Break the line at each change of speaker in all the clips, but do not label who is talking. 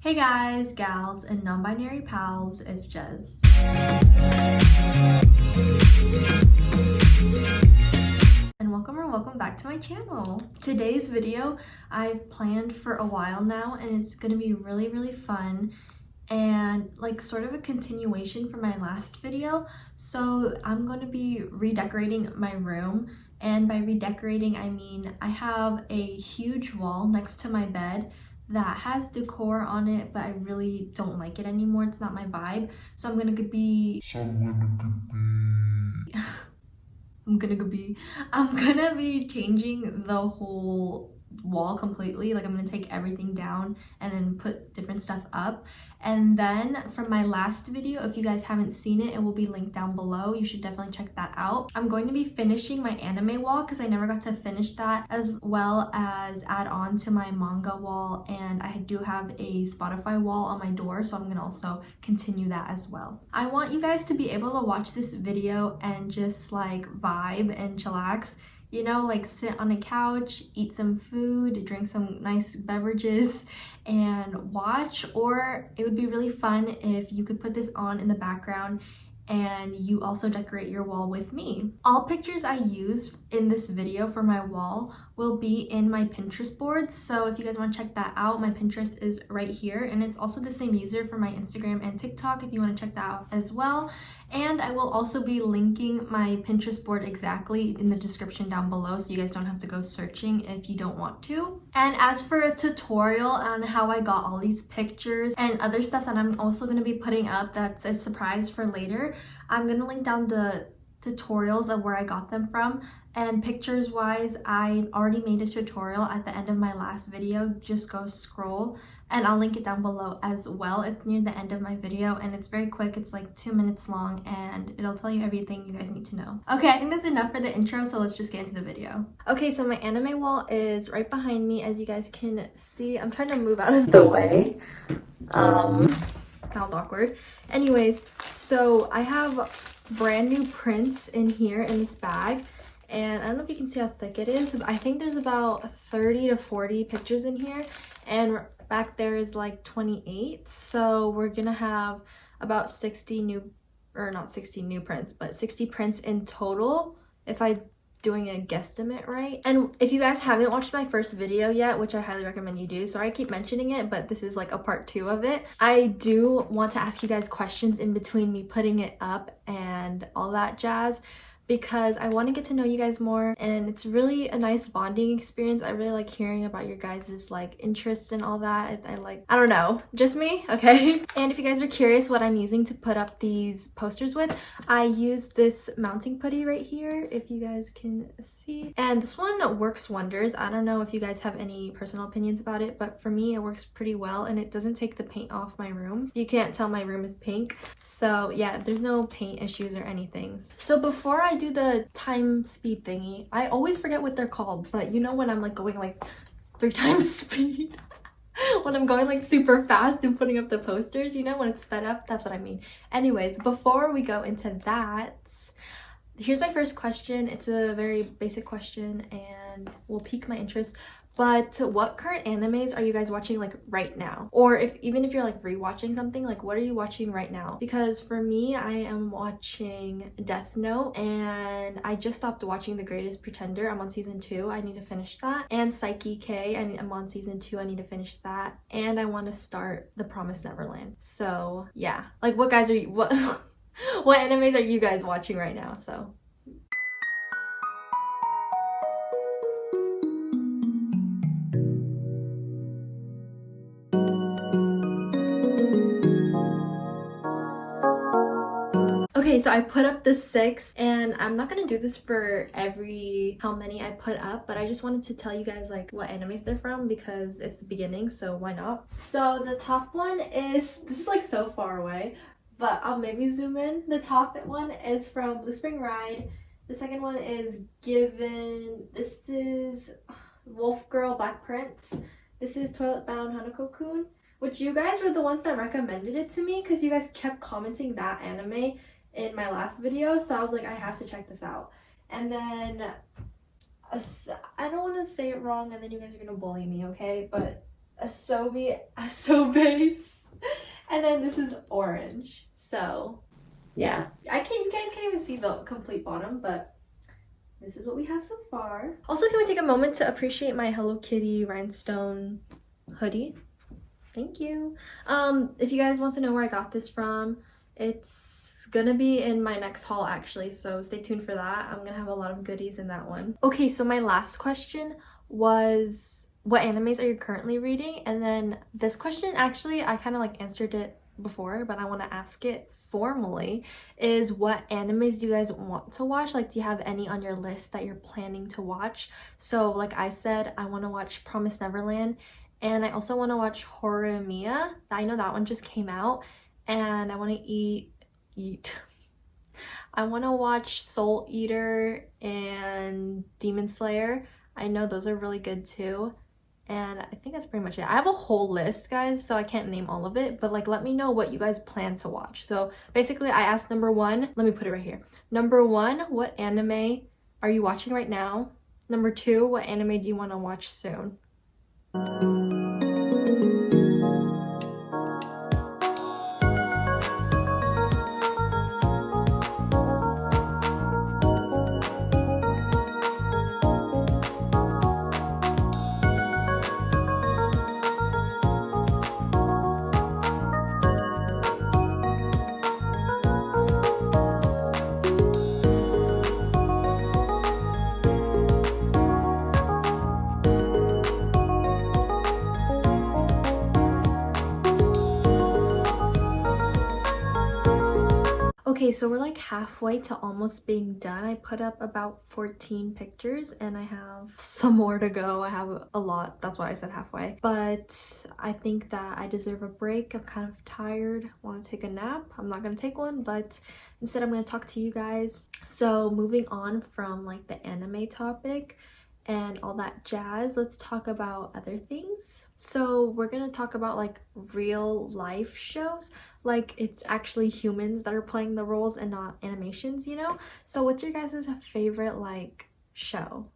Hey guys, gals, and non-binary pals, it's Jez. And welcome back to my channel. Today's video I've planned for a while now, and it's gonna be really fun and like sort of a continuation from my last video. So I'm going to be redecorating my room, and by redecorating I mean I have a huge wall next to my bed that has decor on it, but I really don't like it anymore. It's not my vibe. So I'm gonna be changing the whole wall completely. Like I'm gonna take everything down and then put different stuff up. And then from my last video, if you guys haven't seen it, it will be linked down below. You should definitely check that out. I'm going to be finishing my anime wall because I never got to finish that, as well as add on to my manga wall, and I do have a Spotify wall on my door, so I'm gonna also continue that as well. I want you guys to be able to watch this video and just like vibe and chillax. You know, like sit on a couch, eat some food, drink some nice beverages, and watch. Or it would be really fun if you could put this on in the background and you also decorate your wall with me. All pictures I use in this video for my wall will be in my Pinterest board, so if you guys want to check that out, my Pinterest is right here, and it's also the same user for my Instagram and TikTok if you want to check that out as well. And I will also be linking my Pinterest board exactly in the description down below, so you guys don't have to go searching if you don't want to. And as for a tutorial on how I got all these pictures and other stuff that I'm also going to be putting up that's a surprise for later, I'm going to link down the tutorials of where I got them from. And pictures wise, I already made a tutorial at the end of my last video. Just go scroll and I'll link it down below as well. It's near the end of my video and it's very quick. It's like 2 minutes long and it'll tell you everything you guys need to know. Okay, I think that's enough for the intro, so let's just get into the video. Okay, so my anime wall is right behind me, as you guys can see. I'm trying to move out of the way. That was awkward. Anyways, so I have brand new prints in here in this bag, and I don't know if you can see how thick it is. I think there's about 30 to 40 pictures in here, and back there is like 28. So we're gonna have about 60 new, or not 60 new prints, but 60 prints in total, if I'm doing a guesstimate right. And if you guys haven't watched my first video yet, which I highly recommend you do, sorry I keep mentioning it, but this is like a part 2 of it. I do want to ask you guys questions in between me putting it up and all that jazz, because I want to get to know you guys more, and it's really a nice bonding experience. I really like hearing about your guys' like interests and all that. I don't know, just me? Okay. And if you guys are curious what I'm using to put up these posters with, I use this mounting putty right here, if you guys can see. And this one works wonders. I don't know if you guys have any personal opinions about it, but for me it works pretty well, and it doesn't take the paint off my room. You can't tell my room is pink, so yeah, there's no paint issues or anything. So before I do the time speed thingy, I always forget what they're called, but you know when I'm like going like 3 times speed when I'm going like super fast and putting up the posters, you know, when it's sped up, that's what I mean. Anyways, before we go into that, here's my first question. It's a very basic question and will pique my interest. But what current animes are you guys watching like right now? Or even if you're like rewatching something, like what are you watching right now? Because for me, I am watching Death Note, and I just stopped watching The Greatest Pretender. I'm on season 2. I need to finish that. And Psyche K, I'm on season 2. I need to finish that. And I want to start The Promised Neverland. So yeah, like what what animes are you guys watching right now? So okay, so I put up the 6, and I'm not gonna do this for how many I put up, but I just wanted to tell you guys like what animes they're from, because it's the beginning, so why not? So the top one this is like so far away, but I'll maybe zoom in. The top one is from Blue Spring Ride. The second one is Given. This is Wolf Girl Black Prince. This is Toilet Bound Hanako-kun, which you guys were the ones that recommended it to me because you guys kept commenting that anime in my last video, so I was like, I have to check this out. And then I don't want to say it wrong and then you guys are gonna bully me, okay? But base, and then this is orange. So yeah, you guys can't even see the complete bottom, but this is what we have so far. Also, can we take a moment to appreciate my Hello Kitty rhinestone hoodie? Thank you. If you guys want to know where I got this from, it's gonna be in my next haul actually, so stay tuned for that. I'm gonna have a lot of goodies in that one. Okay, so my last question was, what animes are you currently reading? And then this question, actually, I kind of like answered it before, but I want to ask it formally, is what animes do you guys want to watch? Like, do you have any on your list that you're planning to watch? So like I said, I want to watch Promised Neverland, and I also want to watch Horimiya. I know that one just came out, and I want to eat I want to watch Soul Eater and Demon Slayer. I know those are really good too. And I think that's pretty much it. I have a whole list, guys, so I can't name all of it, but like let me know what you guys plan to watch. So basically I asked number 1, let me put it right here. Number 1, what anime are you watching right now? Number 2, what anime do you want to watch soon? Okay, so we're like halfway to almost being done. I put up about 14 pictures and I have some more to go. I have a lot, that's why I said halfway. But I think that I deserve a break. I'm kind of tired, want to take a nap. I'm not gonna take one, but instead I'm gonna talk to you guys. So moving on from like the anime topic and all that jazz, let's talk about other things. So we're gonna talk about like real life shows, like it's actually humans that are playing the roles and not animations, you know? So what's your guys' favorite like show?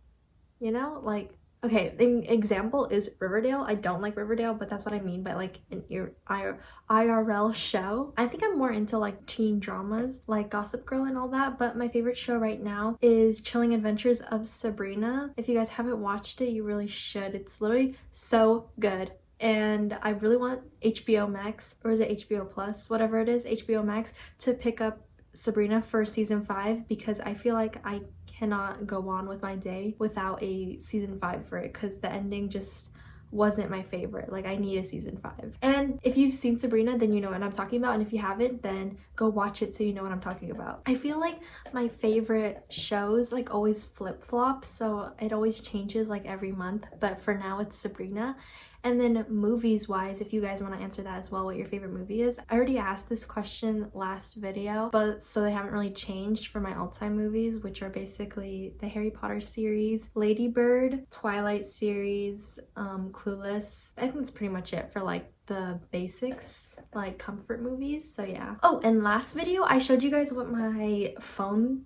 You know, like, okay, an example is Riverdale. I don't like Riverdale, but that's what I mean by like an IRL show. I think I'm more into like teen dramas like Gossip Girl and all that, but my favorite show right now is Chilling Adventures of Sabrina. If you guys haven't watched it, you really should. It's literally so good. And I really want HBO Max, or is it HBO Plus, whatever it is, HBO Max, to pick up Sabrina for season 5, because I feel like I cannot go on with my day without a season 5 for it, because the ending just wasn't my favorite. Like, I need a season 5. And if you've seen Sabrina, then you know what I'm talking about, and if you haven't, then go watch it so you know what I'm talking about. I feel like my favorite shows like always flip-flop, so it always changes like every month, but for now it's Sabrina. And then movies wise, if you guys want to answer that as well, what your favorite movie is. I already asked this question last video, but so they haven't really changed for my all-time movies, which are basically the Harry Potter series, Lady Bird, Twilight series, Clueless. I think that's pretty much it for like the basics, like comfort movies. So yeah. Oh, and last video I showed you guys what my phone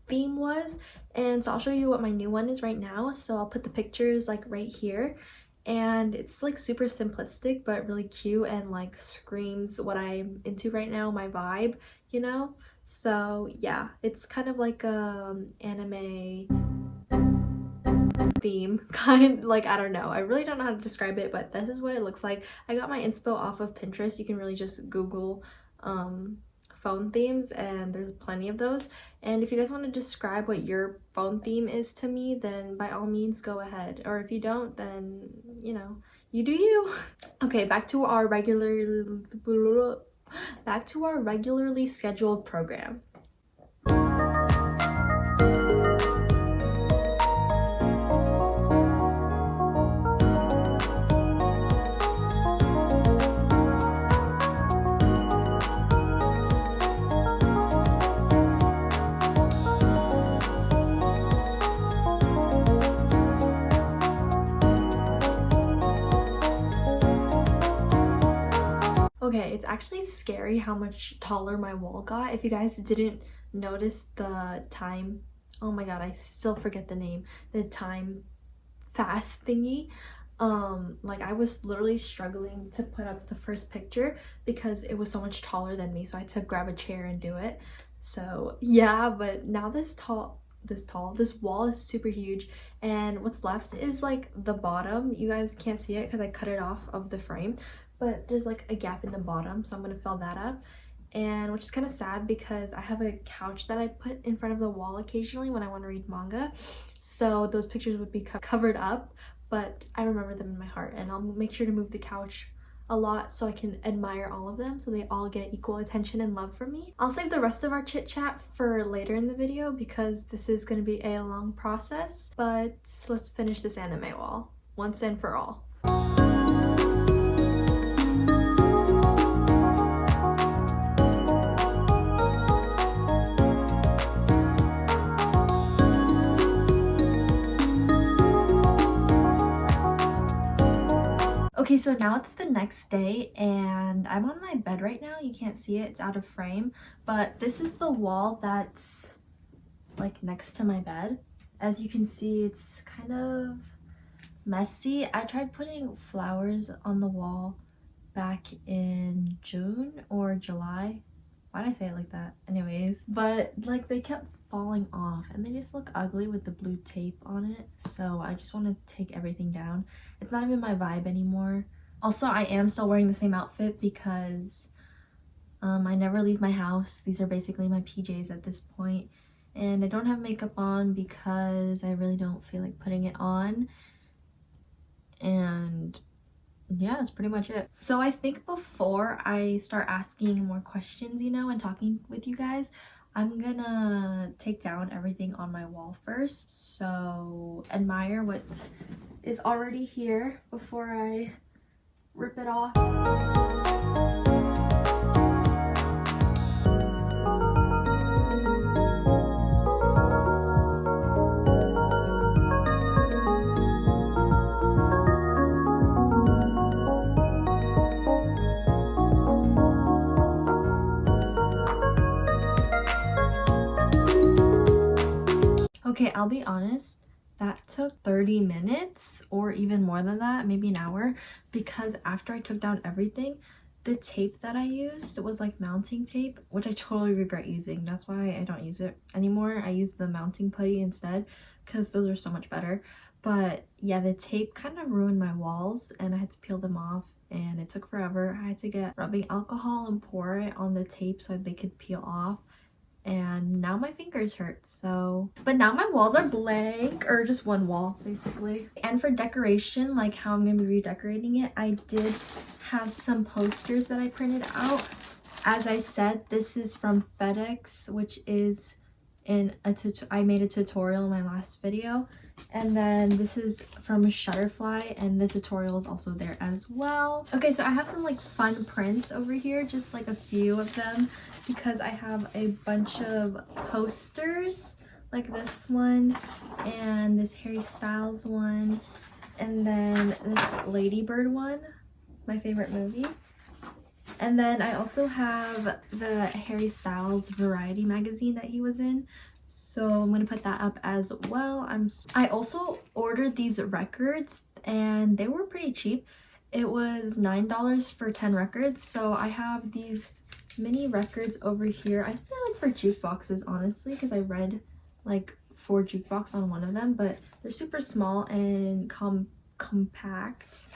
theme was, and so I'll show you what my new one is right now. So I'll put the pictures like right here. And it's like super simplistic but really cute and like screams what I'm into right now, my vibe, you know? So yeah, it's kind of like anime theme kind, like, I don't know, I really don't know how to describe it, but this is what it looks like. I got my inspo off of Pinterest. You can really just Google phone themes and there's plenty of those. And if you guys want to describe what your phone theme is to me, then by all means go ahead, or if you don't, then you know, you do you. Okay, back to our regularly scheduled program. Okay, it's actually scary how much taller my wall got. If you guys didn't notice the time, oh my god, I still forget the name, the time fast thingy. like I was literally struggling to put up the first picture because it was so much taller than me, so I had to grab a chair and do it. So yeah, but now this wall is super huge, and what's left is like the bottom. You guys can't see it because I cut it off of the frame, but there's like a gap in the bottom, so I'm gonna fill that up. And which is kind of sad because I have a couch that I put in front of the wall occasionally when I want to read manga, so those pictures would be covered up, but I remember them in my heart, and I'll make sure to move the couch a lot so I can admire all of them so they all get equal attention and love from me. I'll save the rest of our chit chat for later in the video because this is going to be a long process, but let's finish this anime wall once and for all. Okay, so now it's the next day and I'm on my bed right now. You can't see it, it's out of frame, but this is the wall that's like next to my bed. As you can see, it's kind of messy. I tried putting flowers on the wall back in June or July. Why did I say it like that? Anyways, but like they kept falling off and they just look ugly with the blue tape on it, so I just want to take everything down. It's not even my vibe anymore. Also, I am still wearing the same outfit because I never leave my house. These are basically my PJs at this point, and I don't have makeup on because I really don't feel like putting it on. And yeah, that's pretty much it. So I think before I start asking more questions, you know, and talking with you guys, I'm gonna take down everything on my wall first. So admire what is already here before I rip it off. Okay, I'll be honest, that took 30 minutes or even more than that, maybe an hour, because after I took down everything, the tape that I used was like mounting tape, which I totally regret using. That's why I don't use it anymore. I use the mounting putty instead because those are so much better. But yeah, the tape kind of ruined my walls and I had to peel them off and it took forever. I had to get rubbing alcohol and pour it on the tape so they could peel off. And now my fingers hurt, so. But now my walls are blank, or just one wall basically. And for decoration, like how I'm gonna be redecorating it, I did have some posters that I printed out. As I said, this is from fedex, which is in a I made a tutorial in my last video. And then this is from shutterfly, and the tutorial is also there as well. Okay, so I have some like fun prints over here, just like a few of them, because I have a bunch of posters like this one and this Harry Styles one, and then this Ladybird one, my favorite movie. And then I also have the Harry Styles Variety magazine that he was in, so I'm gonna put that up as well. I also ordered these records and they were pretty cheap. It was $9 for 10 records, so I have these mini records over here. I think they're like for jukeboxes, honestly, because I read like 4 jukebox on one of them, but they're super small and compact.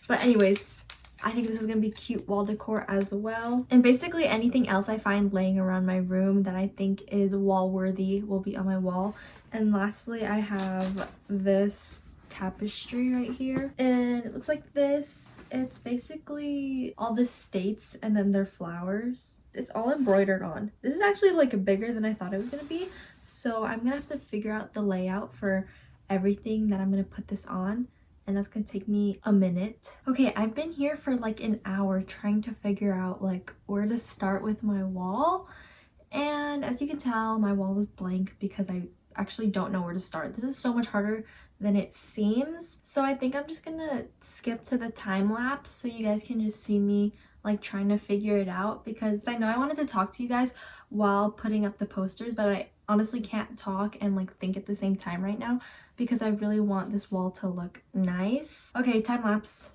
But anyways, I think this is gonna be cute wall decor as well. And basically anything else I find laying around my room that I think is wall worthy will be on my wall. And lastly, I have this tapestry right here, and it looks like this. It's basically all the states and then their flowers. It's all embroidered on. This is actually like bigger than I thought it was gonna be, so I'm gonna have to figure out the layout for everything that I'm gonna put this on, and that's gonna take me a minute. Okay, I've been here for like an hour trying to figure out like where to start with my wall, and as you can tell, my wall is blank because I actually don't know where to start. This is so much harder than it seems, so I think I'm just gonna skip to the time lapse so you guys can just see me like trying to figure it out, because I know I wanted to talk to you guys while putting up the posters, but I honestly can't talk and like think at the same time right now because I really want this wall to look nice. Okay, time lapse.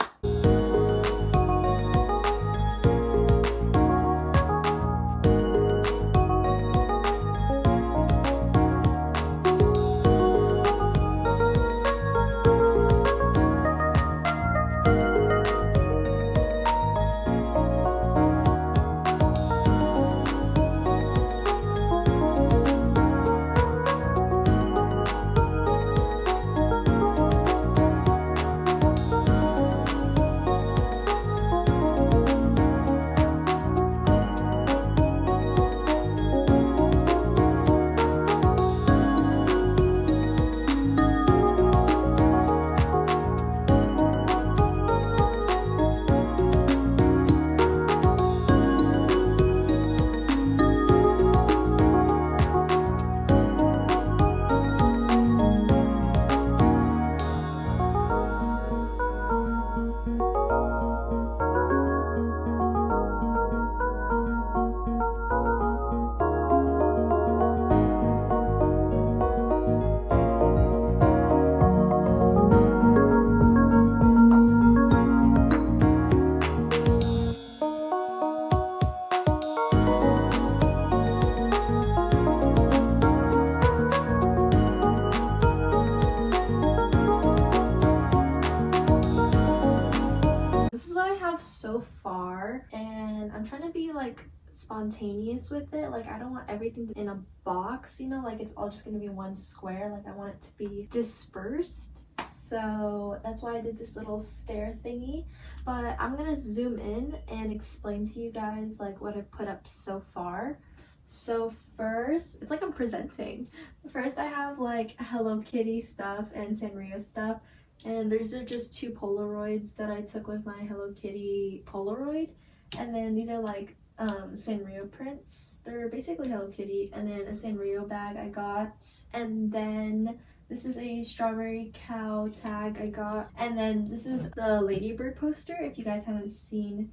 So far, and I'm trying to be like spontaneous with it. Like I don't want everything in a box, you know, like it's all just gonna be one square. Like I want it to be dispersed, so that's why I did this little stair thingy. But I'm gonna zoom in and explain to you guys like what I've put up so far. So first, it's like I'm presenting. First I have like Hello Kitty stuff and Sanrio stuff. And these are just two Polaroids that I took with my Hello Kitty Polaroid. And then these are like Sanrio prints. They're basically Hello Kitty. And then a Sanrio bag I got. And then this is a strawberry cow tag I got. And then this is the Ladybird poster. If you guys haven't seen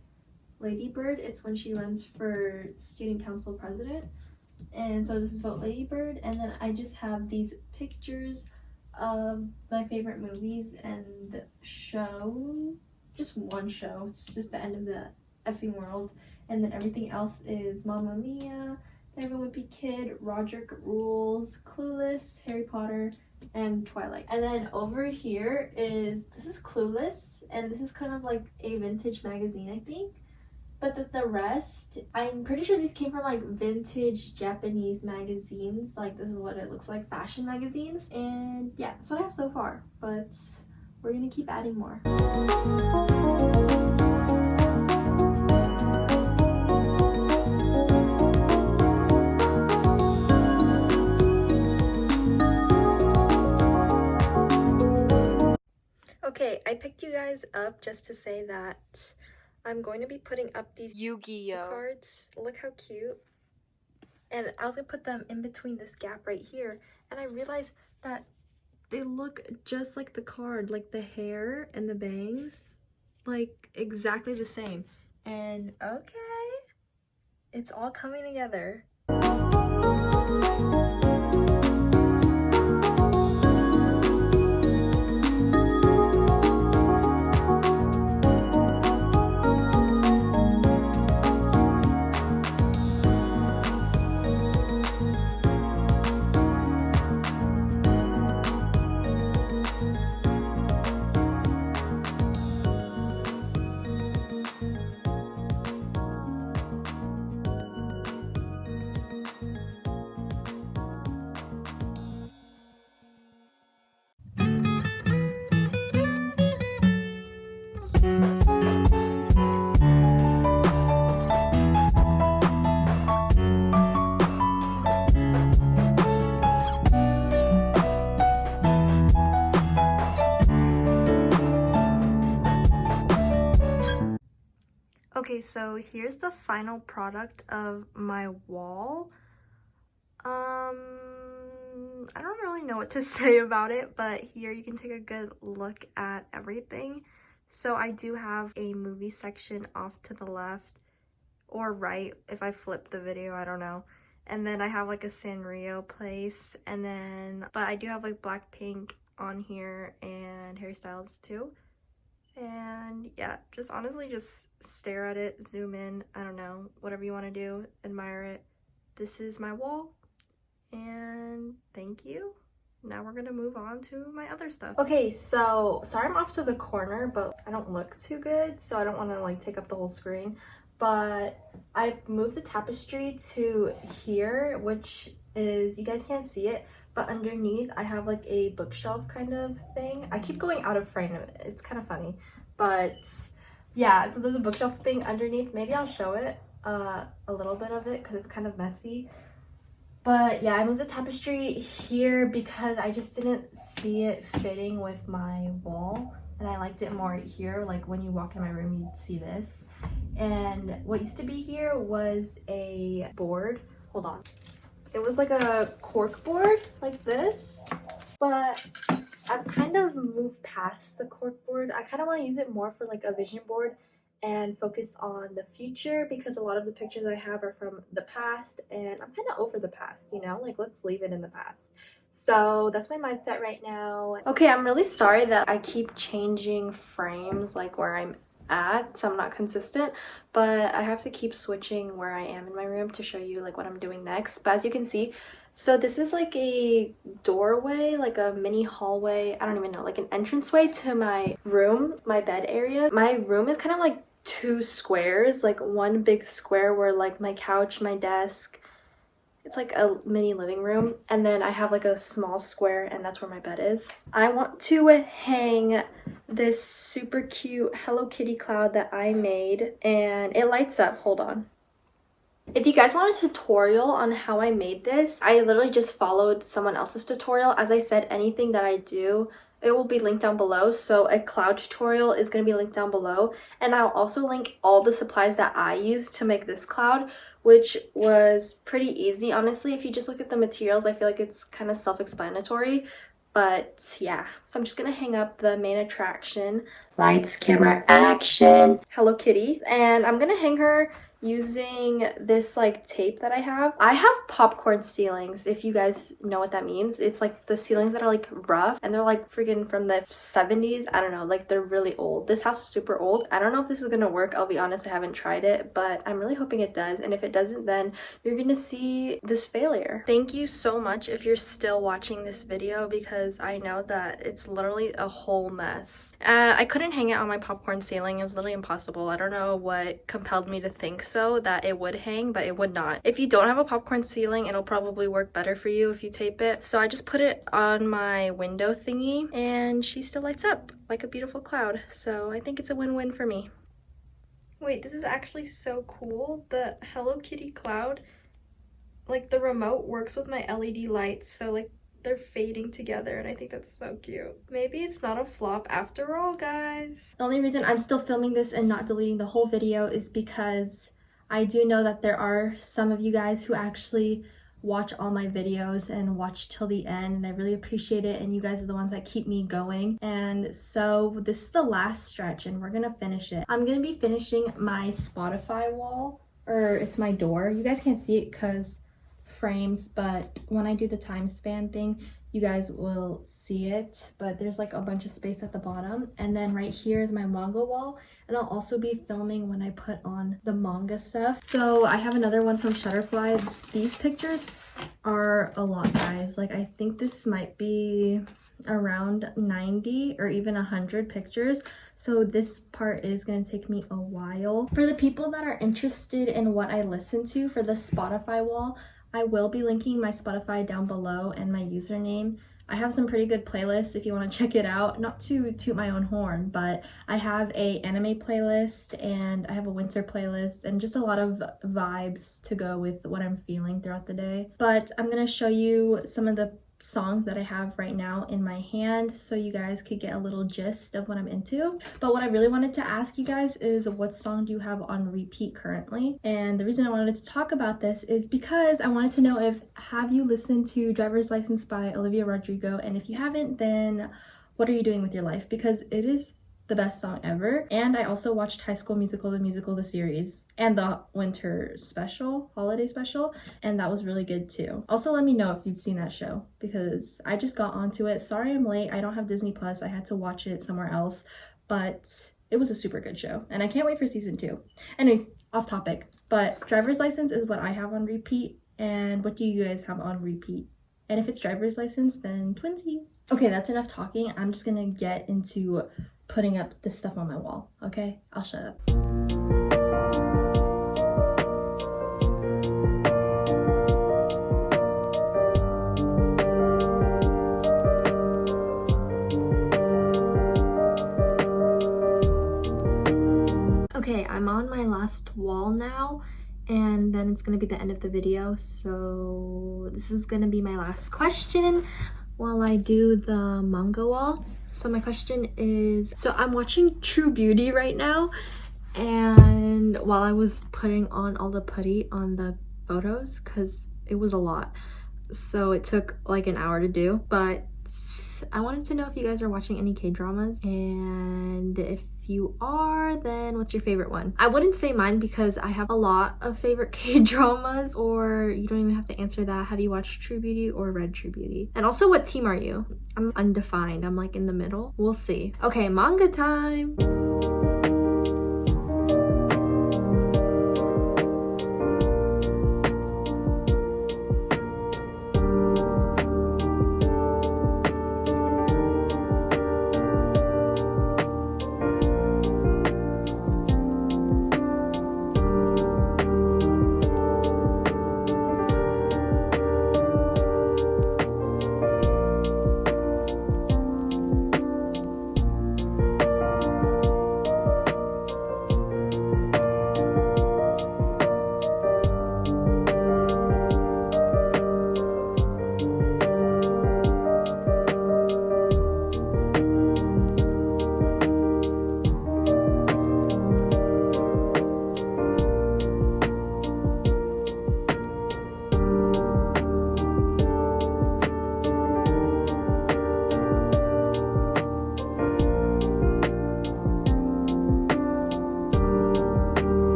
Ladybird, it's when she runs for student council president. And so this is about Ladybird. And then I just have these pictures of my favorite movies and show, just one show. It's just the end of the effing world, and then everything else is Mamma Mia, Everyone Be Kid, Roderick Rules, Clueless, Harry Potter, and Twilight. And then over here this is Clueless, and this is kind of like a vintage magazine, I think. But the rest, I'm pretty sure these came from like vintage Japanese magazines. Like this is what it looks like, fashion magazines. And yeah, that's what I have so far. But we're gonna keep adding more. Okay, I picked you guys up just to say that I'm going to be putting up these Yu-Gi-Oh cards. Look how cute. And I was going to put them in between this gap right here. And I realized that they look just like the card. Like the hair and the bangs. Like exactly the same. And okay. It's all coming together. Okay, so here's the final product of my wall. I don't really know what to say about it, but here you can take a good look at everything. So I do have a movie section off to the left or right if I flip the video, I don't know. And then I have like a Sanrio place, and then, but I do have like Blackpink on here and hairstyles too. And yeah, just honestly just stare at it, zoom in, I don't know, whatever you want to do, admire it. This is my wall, and thank you. Now we're gonna move on to my other stuff. Okay, so sorry I'm off to the corner, but I don't look too good, so I don't want to like take up the whole screen. But I moved the tapestry to here, which is, you guys can't see it, but underneath I have like a bookshelf kind of thing. I keep going out of frame, it's kind of funny, but yeah, so there's a bookshelf thing underneath. Maybe I'll show it, a little bit of it, because it's kind of messy. But yeah, I moved the tapestry here because I just didn't see it fitting with my wall, and I liked it more here. Like when you walk in my room, you'd see this. And what used to be here was a board. Hold on. It was like a cork board like this, but I've kind of moved past the cork board. I kind of want to use it more for like a vision board and focus on the future, because a lot of the pictures I have are from the past and I'm kind of over the past, you know, like let's leave it in the past. So that's my mindset right now. Okay, I'm really sorry that I keep changing frames like where I'm at, so I'm not consistent, but I have to keep switching where I am in my room to show you like what I'm doing next. But as you can see, so this is like a doorway, like a mini hallway, I don't even know, like an entranceway to my room, my bed area. My room is kind of like two squares, like one big square where like my couch, my desk, it's like a mini living room, and then I have like a small square, and that's where my bed is. I want to hang this super cute Hello Kitty cloud that I made, and it lights up. Hold on. If you guys want a tutorial on how I made this, I literally just followed someone else's tutorial. As I said, anything that I do, it will be linked down below. So a cloud tutorial is going to be linked down below, and I'll also link all the supplies that I used to make this cloud, which was pretty easy, honestly. If you just look at the materials, I feel like it's kind of self-explanatory. But yeah, so I'm just gonna hang up the main attraction, lights, camera, action, Hello Kitty, and I'm gonna hang her using this like tape that I have. I have popcorn ceilings, if you guys know what that means. It's like the ceilings that are like rough, and they're like freaking from the 70s. I don't know, like they're really old. This house is super old. I don't know if this is gonna work, I'll be honest, I haven't tried it, but I'm really hoping it does. And if it doesn't, then you're gonna see this failure. Thank you so much if you're still watching this video, because I know that it's literally a whole mess. I couldn't hang it on my popcorn ceiling. It was literally impossible. I don't know what compelled me to think so that it would hang, but it would not. If you don't have a popcorn ceiling, it'll probably work better for you if you tape it. So I just put it on my window thingy, and she still lights up like a beautiful cloud. So I think it's a win-win for me. Wait, this is actually so cool. The Hello Kitty cloud, like the remote works with my LED lights, so like they're fading together, and I think that's so cute. Maybe it's not a flop after all, guys. The only reason I'm still filming this and not deleting the whole video is because I do know that there are some of you guys who actually watch all my videos and watch till the end, and I really appreciate it, and you guys are the ones that keep me going. And so this is the last stretch, and we're gonna finish it. I'm gonna be finishing my Spotify wall, or it's my door. You guys can't see it because frames, but when I do the time span thing, you guys will see it. But there's like a bunch of space at the bottom, and then right here is my manga wall, and I'll also be filming when I put on the manga stuff. So I have another one from Shutterfly. These pictures are a lot, guys. Like I think this might be around 90 or even 100 pictures, so this part is going to take me a while. For the people that are interested in what I listen to for the Spotify wall, I will be linking my Spotify down below and my username. I have some pretty good playlists if you want to check it out. Not to toot my own horn, but I have a anime playlist, and I have a winter playlist, and just a lot of vibes to go with what I'm feeling throughout the day. But I'm going to show you some of the songs that I have right now in my hand, so you guys could get a little gist of what I'm into. But what I really wanted to ask you guys is, what song do you have on repeat currently? And the reason I wanted to talk about this is because I wanted to know, if have you listened to Driver's License by Olivia Rodrigo, and if you haven't, then what are you doing with your life? Because it is the best song ever. And I also watched High School Musical, the musical, the series, and the winter special, holiday special, and that was really good too. Also, let me know if you've seen that show because I just got onto it. Sorry I'm late. I don't have Disney Plus. I had to watch it somewhere else, but it was a super good show and I can't wait for season 2. Anyways, off topic, but Driver's License is what I have on repeat. And what do you guys have on repeat? And if it's Driver's License, then twinsies. Okay, that's enough talking. I'm just gonna get into putting up this stuff on my wall, okay? I'll shut up. Okay, I'm on my last wall now, and then it's gonna be the end of the video, so this is gonna be my last question while I do the manga wall. So my question is, so I'm watching True Beauty right now, and while I was putting on all the putty on the photos, because it was a lot, so it took like an hour to do, but I wanted to know if you guys are watching any K-dramas, and if you are, then what's your favorite one? I wouldn't say mine because I have a lot of favorite K-dramas, or you don't even have to answer that. Have you watched True Beauty or read True Beauty? And also, what team are you? I'm undefined. I'm like in the middle. We'll see. Okay, manga time.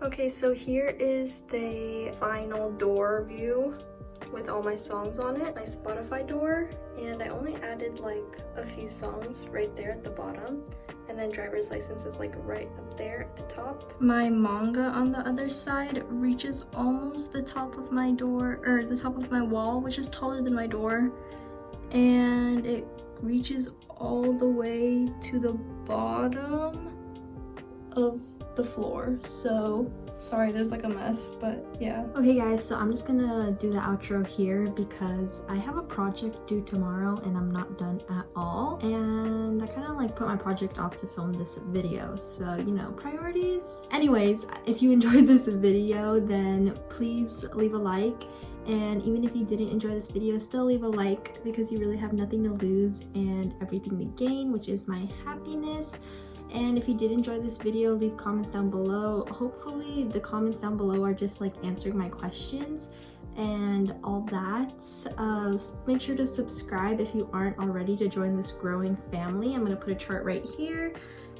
Okay, so here is the final door view with all my songs on it, my Spotify door, and I only added like a few songs right there at the bottom, and then Driver's License is like right up there at the top. My manga on the other side reaches almost the top of my door, or the top of my wall, which is taller than my door, and it reaches all the way to the bottom of the floor. So sorry, there's like a mess, but yeah. Okay guys, so I'm just gonna do the outro here because I have a project due tomorrow and I'm not done at all, and I kind of like put my project off to film this video, so you know, priorities. Anyways, if you enjoyed this video, then please leave a like, and even if you didn't enjoy this video, still leave a like because you really have nothing to lose and everything to gain, which is my happiness. And if you did enjoy this video, leave comments down below. Hopefully the comments down below are just like answering my questions and all that. Make sure to subscribe if you aren't already to join this growing family. I'm gonna put a chart right here.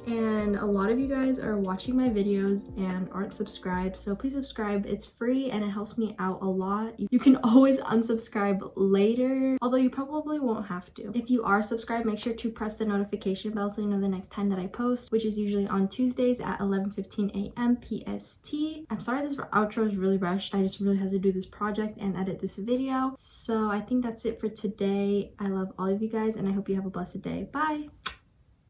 And a lot of you guys are watching my videos and aren't subscribed, so please subscribe. It's free and it helps me out a lot. You can always unsubscribe later, although you probably won't have to. If you are subscribed, make sure to press the notification bell so you know the next time that I post, which is usually on Tuesdays at 11:15 a.m. PST. I'm sorry this outro is really rushed. I just really have to do this project and edit this video. So I think that's it for today. I love all of you guys and I hope you have a blessed day. Bye!